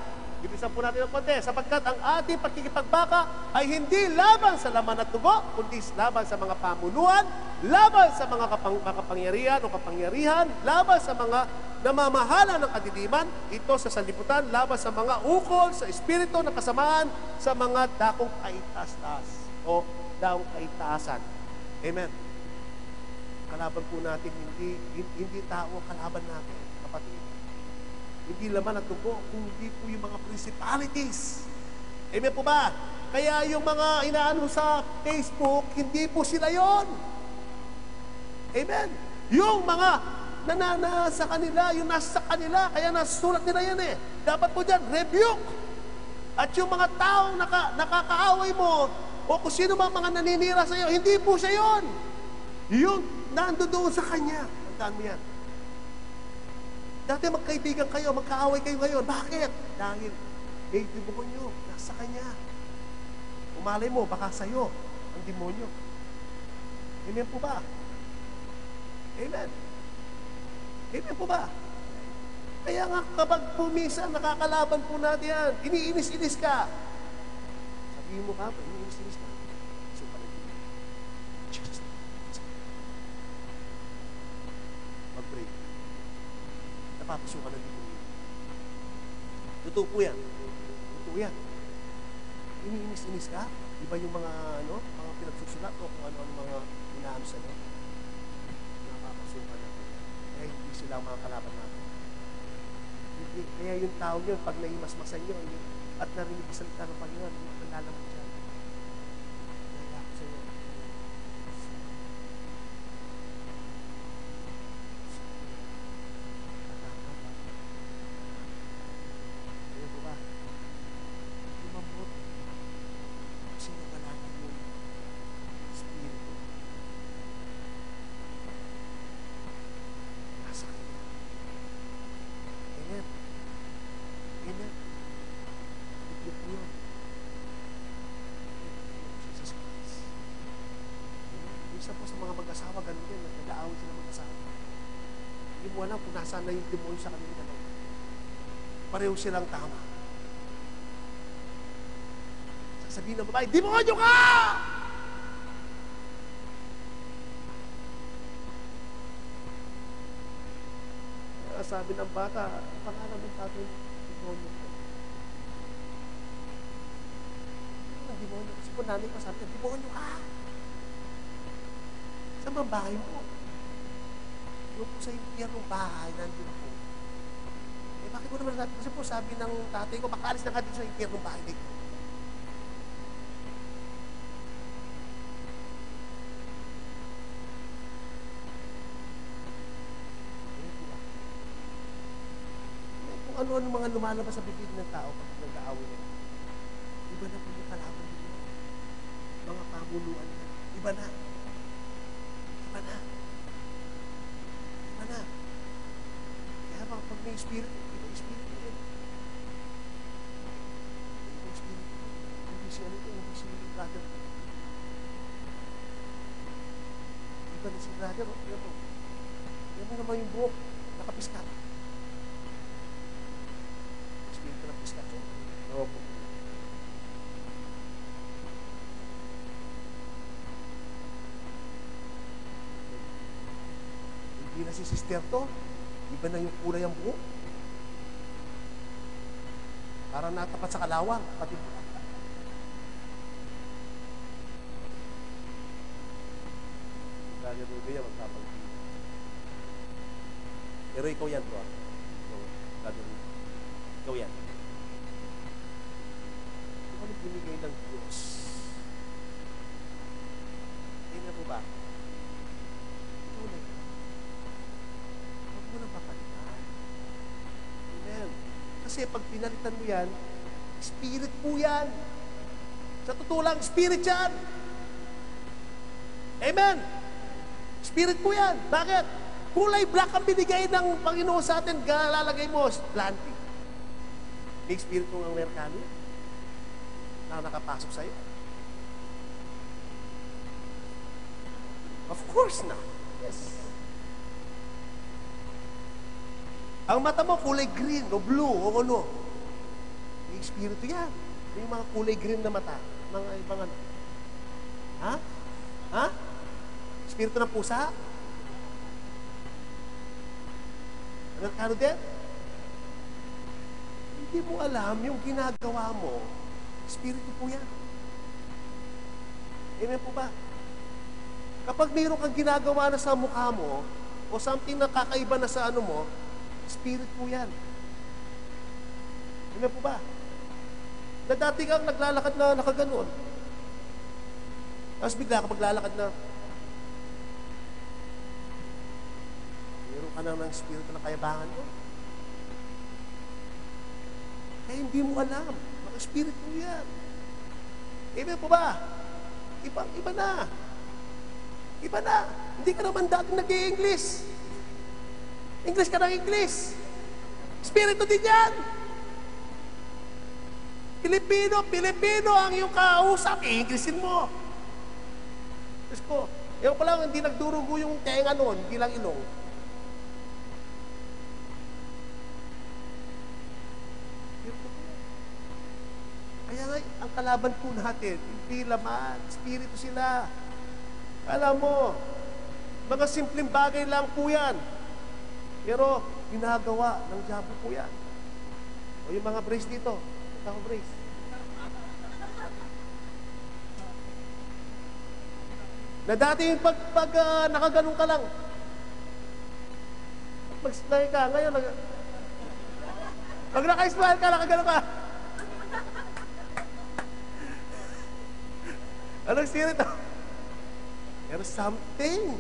Speaker 2: Ibisan po natin ng konti. Sapagkat ang ating pagkikipagbaka ay hindi laban sa laman at dugo, kundi laban sa mga pamunuan, laban sa mga kapangyarihan o kapangyarihan, laban sa mga namamahala ng kadiliman, ito sa sanlibutan, laban sa mga ukol, sa espiritu na kasamaan, sa mga dakong kaitaas o dakong kaitaasan. Amen. Kalaban po natin, hindi tao kalaban natin, kapatid. Hindi laman at dugo, kundi po yung mga principalities. Amen po ba? Kaya yung mga inaano sa Facebook, hindi po sila yon. Amen. Yung mga sa kanila, yung nasa kanila, kaya nasulat nila yan eh. Dapat po dyan, rebuke. At yung mga taong nakakaaway mo, o kung sino ba mga naninira sa iyo, hindi po siya yon. Yung nando doon sa kanya. Tandaan mo yan. Dati magkaibigan kayo, magkaaway kayo ngayon. Bakit? Dahil may demonyo nasa kanya. Umalay mo, baka sa'yo ang demonyo. Amen po ba? Amen. Amen po ba? Kaya nga kapag pumisa, nakakalaban po natin yan. Iniinis-inis ka. Sabihin mo ka, iniinis-inis ka. So, palagin. Jesus. Mag-pray. Napapasukan ng demonyo. Totoo po yan. Totoo yan. Iniinis-inis ka. Iba yung mga pinagsusulat o kung ano-ano mga inaano sa'yo. Napapasukan natin. Kaya hindi sila ang mga kalaban natin. Kaya yung tao yun, pag naimasmasan nyo at narinig ang salita ng Panginoon, malala mo dyan. Kaya ako sa'yo. Kaya po ba? Lumambot. Kasi nagalaman yung Espiritu. Nasa kanya. Amen. ko alam kung nasaan na yung demonyo sa kanilang dalawa. Pareho silang tama. Sasabihin ng babae, demonyo ka! Sabi ng bata, pangalan ng tatay, demonyo ko. Ano demonyo? Kasi po nanay ko sabi, demonyo ka! Saan ba bahay mo? Yung po sa impyernong bahay, nandun po. Eh, bakit mo naman sabi? Kasi po sabi ng tatay ko, makaalis na ka dito sa impyernong bahay dito. Kung ano-ano mga lumalabas sa bibig ng tao pag nag-aaway na. Iba na po yung kalaban nila. Mga pamuluan na. Iba na. Iba na. Iba na. Kaya pag may spirit, iba yung spirit na yun. Iba yung spirit na yun. Hindi si ano ito, hindi si brother. Iba na si brother. Yan mo naman yung buhok. Nakapiskat. Espiritu ng piskat. Oo po. Hindi na si sister to. Iba na yung kulay ang buhok. Parang natapat sa kalawang. Pati Brother Ruby yan, magtapang. Pero ikaw yan, bro. Brother Ruby. Ikaw yan. Ito ano binigay ng Diyos? Hindi na po ba? Ito na. Huwag mo nang papalitan. Amen. Kasi pag pinalitan mo yan, spirit po yan. Sa totoo lang, spirit yan. Amen. Spirit po yan. Bakit? Kulay black ang binigay ng Panginoon sa atin, lalagay mo, planting. May spirit ng Amerikano na nakapasok sa'yo. Of course na. Yes. Ang mata mo, kulay green o blue o ano. May espiritu yan. May mga kulay green na mata. Mga ibang ano. Ha? Ha? Espiritu ng pusa? Amerikano din? Hindi mo alam yung ginagawa mo, espiritu po yan. Amen po ba? Kapag mayroon kang ginagawa na sa mukha mo, o something na kakaiba na sa ano mo, spirit po yan. Amen po ba? Na dati kang naglalakad na nakaganon, tapos bigla ka maglalakad na, meron ka na ng espiritu na kayabangan mo. Kaya hindi mo alam. Mga spirit mo yan. Amen po ba? Iba na. Iba na. Hindi ka naman dating nag-i-English. English ka ng English. Spirito din yan. Pilipino ang iyong kausap. I-Englishin mo. Diyos ko. Ewan ko lang, hindi nagdurugo yung tenga noon. Hindi lang ilong. Kaya nga, ang kalaban po natin, hindi laman, espiritu sila. Alam mo, mga simpleng bagay lang po yan. Pero, ginagawa ng diablo po yan. O yung mga brace dito, ito ako brace. Na dati yung pag nakaganong ka lang, mag-smile ka, ngayon, pag naka-smile ka, nakaganon ka. Anong spirit? There's something.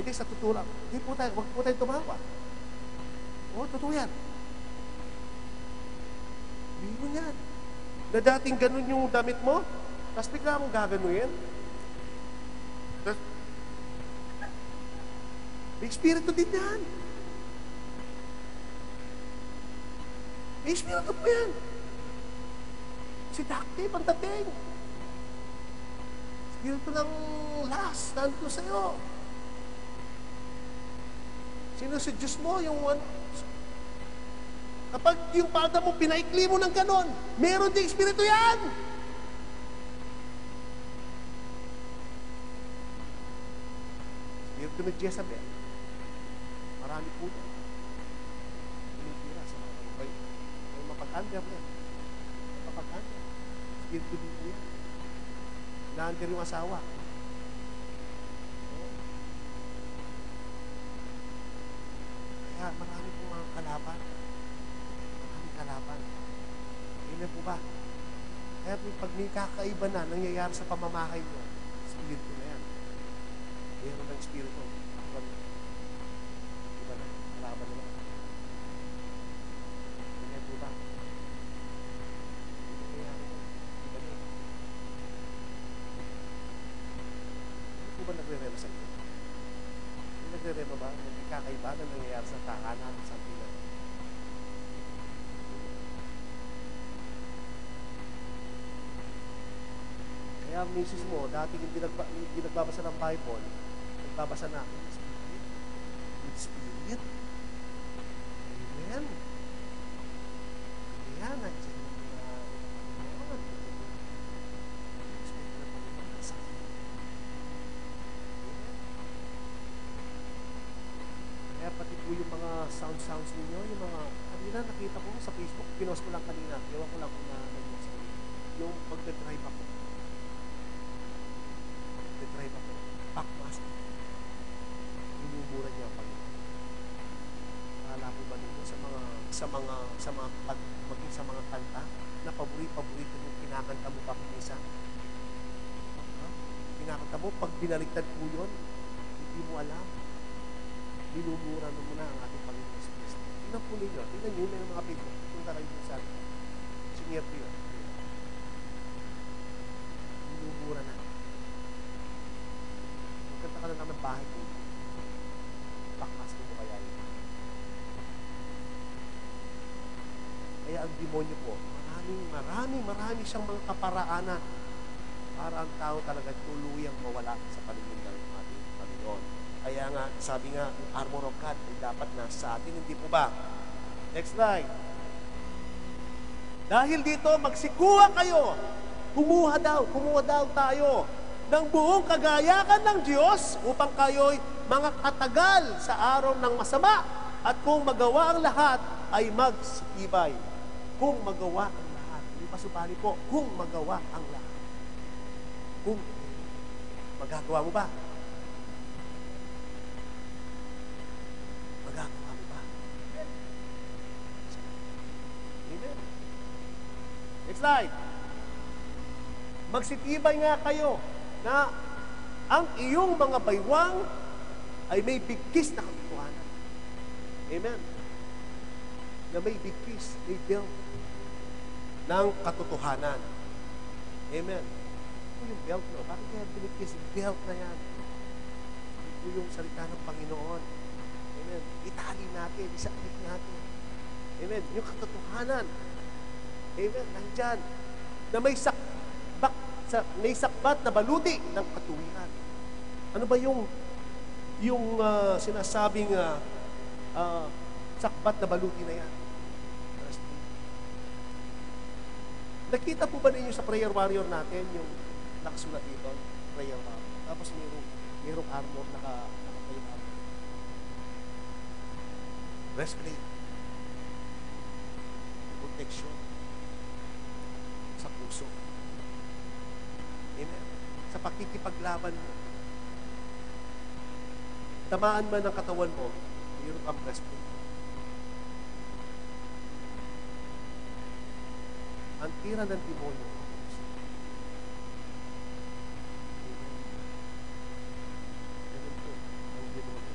Speaker 2: Hindi sa tutulak. Hindi po tayo, wag po tayo tumawa. Oo, totoo yan. Biro yan. Na dating ganun yung damit mo, tapos bigla mong gaganuin. May espiritu din yan. May espiritu po yan. Seductive ang dating. Espiritu ng lust, nandito sa'yo. Sinuseduce mo yung kapag yung palda mo, pinaikli mo ng ganon, meron din espiritu yan. Espiritu ni Jezebel. Marami po yan. Pinitira sa mga kapay. May mapag-under yan. Mapag-under. Espiritu din po yan. Na-under yung asawa. Kaya marami po mga kalaban. Maraming kalaban. Amen po ba? Kaya pag may kakaiba na nangyayari sa pamamahay nyo, espiritu na yan. Meron ng espiritu. Iba na. Kalaban na lang. Amen po ba? Hindi nangyayari na. Iba na. Hindi po ba nagre-rema sa inyo? Hindi nagre-rema ba? May kakaiba na nangyayari sa tahanan, sa pila. Kaya ang misis mo, dati hindi nagbabasa ng Bible, nagbabasa na, Holy Spirit. Amen. Ayan, nandiyan yung Panginoon. Holy Spirit na Panginoon, nasa akin. Amen. Kaya pati po yung mga sounds ninyo, yung mga, kanina nakita ko sa Facebook, pinost ko lang kanina, ewan ko lang kung na-nag-box ko. Yung pagdadrive ako. Pagdadrive ako, backmaster. Minumura niya ang Panginoon. Akala po ba ninyo maging sa mga kanta na paborito yung kinakanta mo pa minsan? Kinakanta mo, pag binaligtad po yun, hindi mo alam. Minumura na muna ang ating Panginoon sa Kristo. Tingnan po ninyo. Tingnan nyo yung mga people. Punta kayo sa senior po yun. Minumura na. Magkanta ka na naman bahay po. Bakas mo kaya yun. Kaya ang demonyo po, marami siyang mga kaparaanan para ang tao talaga tuluyang mawala sa paligid ng ating Panginoon. Kaya nga, sabi nga, yung armor of God ay dapat nasa atin, hindi po ba? Next slide. Dahil dito, magsikuha kayo. Kumuha daw tayo ng buong kagayakan ng Diyos upang kayo'y mga katagal sa araw ng masama. At kung magawa ang lahat, ay magsitibay. Kung magawa ang lahat. Hindi pa subali po, kung magawa ang lahat. Kung magagawa mo ba? Magagawa mo ba? Amen. Next slide. Magsitibay nga kayo na ang iyong mga baywang ay may bigkis na katotohanan. Amen. Na may bigkis, may belt ng katotohanan. Amen. Ito yung belt, no? Bakit kaya binigkis? Belt na yan. Ito yung salita ng Panginoon. Amen. Itali natin, isakit natin. Amen. Yung katotohanan. Amen. Nandyan. Na may sakbat na baluti ng katuwiran. Ano ba yung sinasabing sakbat na baluti na yan? Nakita po ba ninyo sa prayer warrior natin yung nakasulat dito? Prayer warrior. Tapos mayroong armor naka-prayer armor. Breastplate. Protection. Sa puso. Amen. Sa pakikipaglaban mo. Tamaan man ang katawan mo, mayroon kang breastplate. Ang tira ng demonyo. Amen. Ganun po ang demonyo.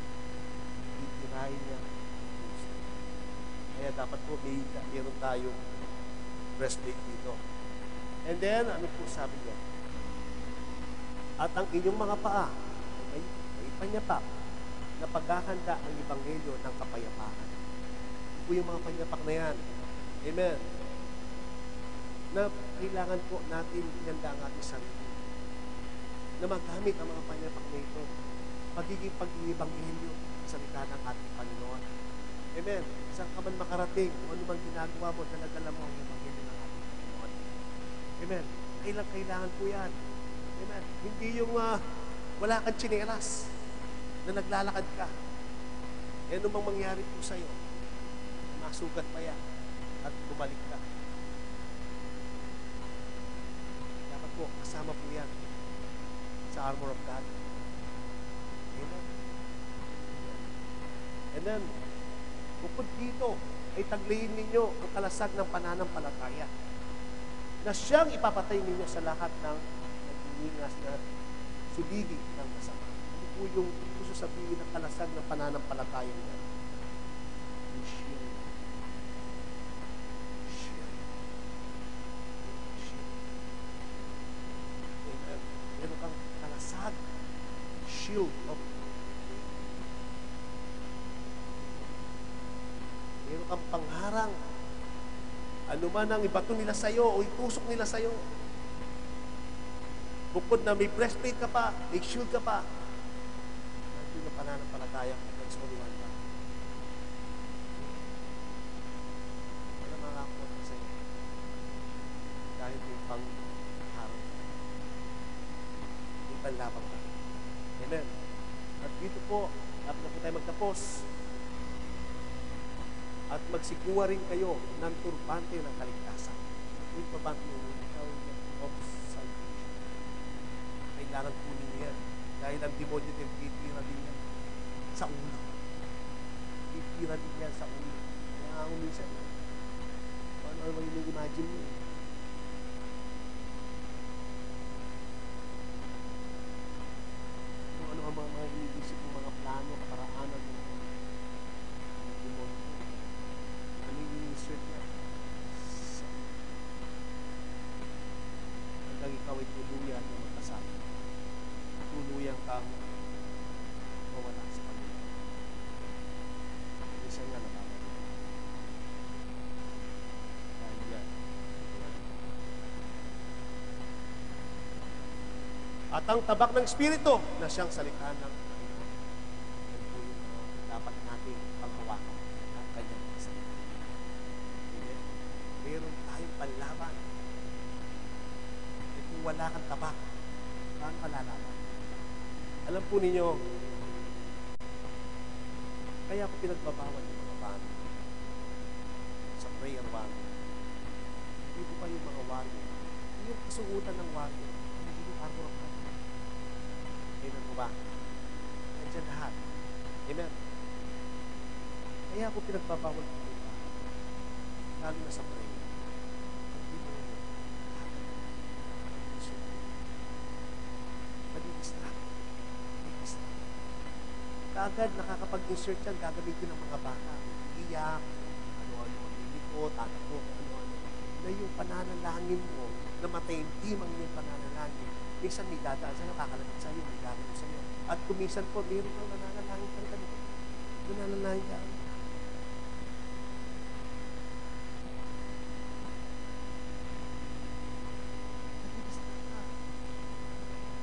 Speaker 2: Titirahin niya ang puso. Kaya dapat po mayroon tayong breastplate dito. And then, ano po sabi niya? At ang inyong mga paa, may panyapak na paghahanda ang ebanghelyo ng kapayapaan. Ito po yung mga panyapak na yan. Amen. Na kailangan po natin ihanda ang ating sarili. Na magamit ang mga panyapak na ito. Pagiging pag-iebanghelyo. salita ng ating Panginoon. Amen. Saan ka man makarating, kung ano man ginagawa mo, dala-dala mo ang Ebanghelyo ng ating Panginoon. Amen. Kailangan po yan. Amen. Hindi yung wala kang tsinelas na naglalakad ka. E ano mang mangyari po sa'yo, masugat pa yan at bumalik ka. Dapat po, kasama po yan sa armor of God. Amen. And then, bukod dito, ay taglayin ninyo ang kalasag ng pananampalataya na siyang ipapatay ninyo sa lahat ng nagningas na suligi ng masama. Ano po yung gusto sabihin ng kalasag ng pananampalataya niya? Yung shield. Shield. Shield. Amen. Meron kang kalasag. Shield of meron kang pangharang. Ano man ang ibato nila sa'yo o itusok nila sa'yo. Bukod na may breastplate ka pa, may shield ka pa, nandun ang pananampalataya mo ng suluhan ka. Wala makakakuha ka sa'yo. Dahil may pangharang. May panlabang ka. Amen. At dito po, dapat na po tayo magtapos. At magsikuha rin kayo ng turbante ng kaligtasan. Yung turbante yung helmet of salvation. Kailangan po ninyo yan. Dahil ang demonyo din, titira din yan sa ulo. Titira din yan sa ulo. Kaya ako minsan, ano yung imagine mo? Ano ang mga iniisip ng mga plano, kaparaanan ng demonyo. Ano yung insert niya? Hanggang ikaw ay tuluyan na magkasama. Tuluyan kang mawala sa Panginoon. Isa nga nakakalimutan. Dahil yan. At ang tabak ng Espiritu na siyang salita ng Panginoon. Yan po yung dapat nating panghawakan ng kanyang salita. Meron tayong panlaban. E kung wala kang tabak, paano ka lalaban? Alam po ninyo, kaya ako pinagbabawal yung mga bano sa prayer warrior. Hindi po pa yung mga warrior. Yung kasuutan ng warrior, hindi yung armor of God. Amen po ba? Nandiyan lahat. Amen. Kaya ako pinagbabawal po ito. Lalo na sa prayer. Hindi mo madidistract. Kaagad nakakapag-insert yan, gagamitin ng mga bata. Iiyak, ano-ano, magliliko, tatakbo, ano-ano. Na yung pananalangin mo, na mataimtim ang iyong pananalangin. Minsan may dadaan sa'yo, kakalapit sa'yo, may gagawin sa'yo. At kumisan po, meron kang nananalangin ka rin. Nananalangin ka rin.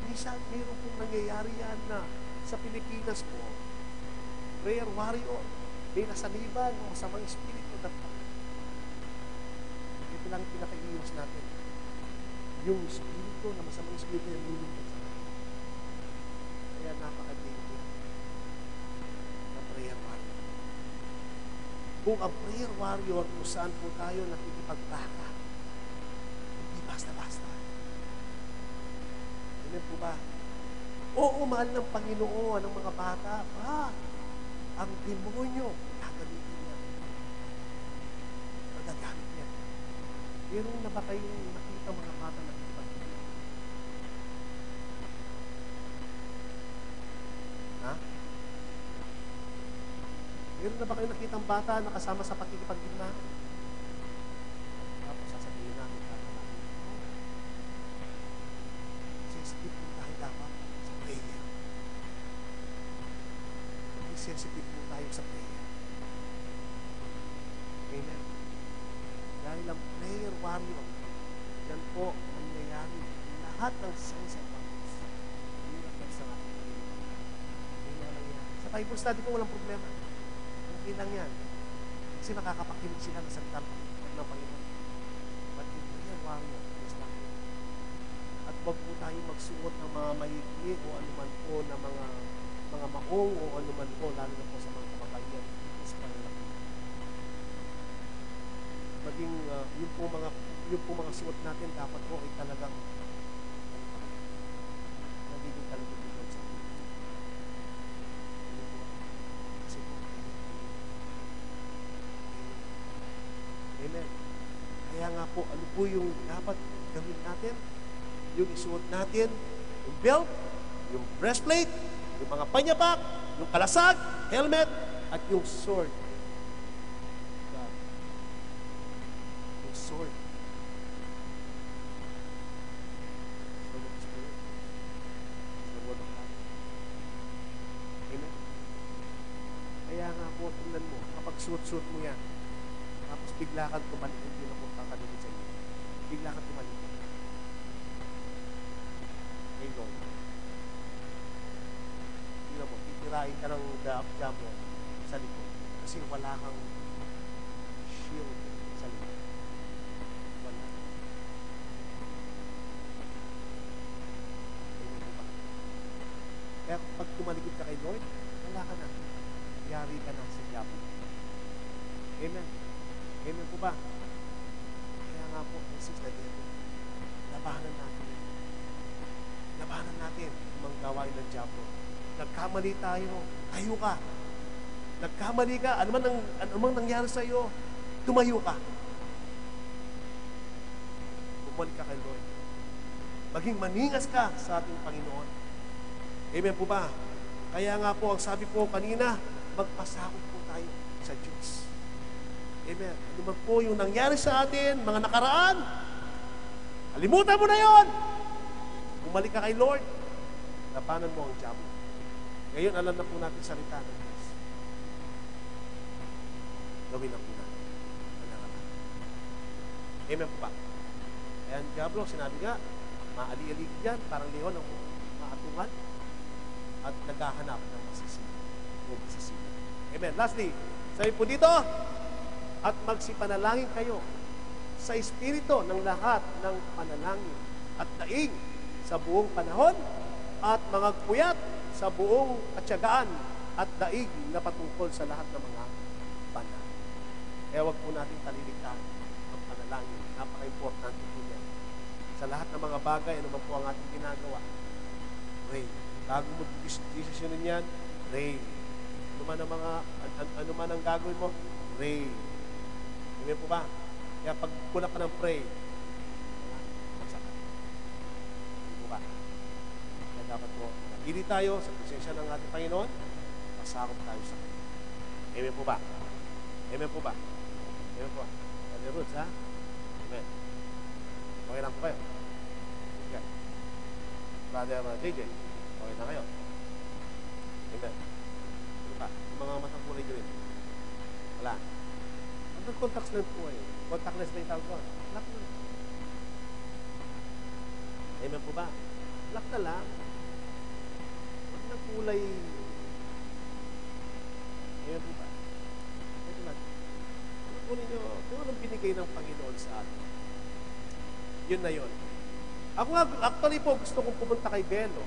Speaker 2: Minsan, meron pong nangyayari yan na sa Pilipinas po, prayer warrior, may nasaniban ng masamang espiritu na ito lang pinaka-iwas natin. Yung espiritu na masamang espiritu yung lulunod sa natin. Kaya napaka-danger na prayer warrior. Kung ang prayer warrior, kung saan po tayo nakikipagbaka, hindi basta-basta. Amen po ba? Oo, mahal ng Panginoon ang mga bata. Ang demonyo, gagamitin niya. Magagamit niya. Meron na ba kayong nakita mga bata na kapatid? Ha? Meron na ba kayong nakitang bata na kasama sa pakikipag-gimna? Tapos sasabihin natin, sensitive po tayo dapat sa prayer. Sensitive po tayo sa prayer. Amen. Dahil ang prayer warrior, yan po ang nangyayari lahat ng signs and wonders. Miracles sa ating Panginoon. May nangyayari sa Bible study po, walang problema. Okay lang yan. Kasi nakakapakinig sila ng salita ng Panginoon. But in real warrior, is not it. At wag po tayo magsuot ng mga mahigli o anuman po na mga maong o anuman po, lalo na po sa mga kababayan sa panlalaki. Maging yung po mga suot natin dapat po ay talagang nagiging talagang tulad sa atin. Kasi po, amen. Kaya nga po, ano po yung dapat gawin natin? Yung isuot natin, yung belt, yung breastplate, yung mga panyapak, yung kalasag, helmet, at yung sword. God. Yung sword. Sword of the Spirit. The word of God. Amen. Kaya nga po, tingnan mo, kapag suot-suot mo yan, tapos bigla kang tumalik, hindi na po kakalimit sa iyo. Bigla kang tumalik. Kay Lord. Tingnan mo, titirahin ka ng diablo sa likod. Kasi wala kang shield sa likod. Wala. Amen po ba? Kaya pag tumalikod ka kay Lord, wala ka na. Yari ka na sa diablo. Amen. Amen po ba? Kaya nga po, this is the devil. Labanan natin. Labanan natin ang mga gawain ng diablo. Nagkamali tayo, tayo ka. Nagkamali ka, ano man nangyari sa iyo, tumayo ka. Bumalik ka kay Lord. Maging maningas ka sa ating Panginoon. Amen po ba? Kaya nga po, ang sabi po kanina, magpasakot po tayo sa Diyos. Amen. Ano man po yung nangyari sa atin, mga nakaraan, kalimutan mo na yon. Bumalik ka kay Lord, labanan mo ang diablo. Ngayon, alam na po natin salita ng Diyos. Gawin na po natin. Manarapatan. Amen po ba? Kaya ang diablo, sinabi nga, maali-alig yan, parang leon ang maatungan at naghahanap ng masisino o masisino. Amen. Lastly, sabi po dito, at magsipanalangin kayo sa espiritu ng lahat ng panalangin at daing sa buong panahon at mga puyat sa buong katyagaan at daig na patungkol sa lahat ng mga banal. Kaya huwag po natin kaliligtaan ang panalangin. Napaka-importante po yan. Sa lahat ng mga bagay, ano man po ang ating ginagawa, pray. Bago mo desisyonin yan, pray. Ano man ang gagawin mo, pray. Amen po ba? Kaya pag kulang ka ng pray, magsaka. Amen po ba? Kaya dapat po, nagili tayo sa presensya ng ating Panginoon, pasakop tayo sa Kanya. Amen po ba? Amen po ba? Amen po ba? Brother Roots, ha? Amen. Okay lang po kayo? Okay. Brother JJ, okay na kayo? Amen. Ano pa? Yung mga matang kulay green. Wala. Ang contacts lens po eh. Contactless na yung tawag ko. Lock na. Amen po ba? Lock na lang. Huwag na kulay. Amen po ba? Ito lang. Ano po ninyo, kung anong binigay ng Panginoon sa atin? Yun na yun. Ako nga, actually po, gusto kong pumunta kay Belo.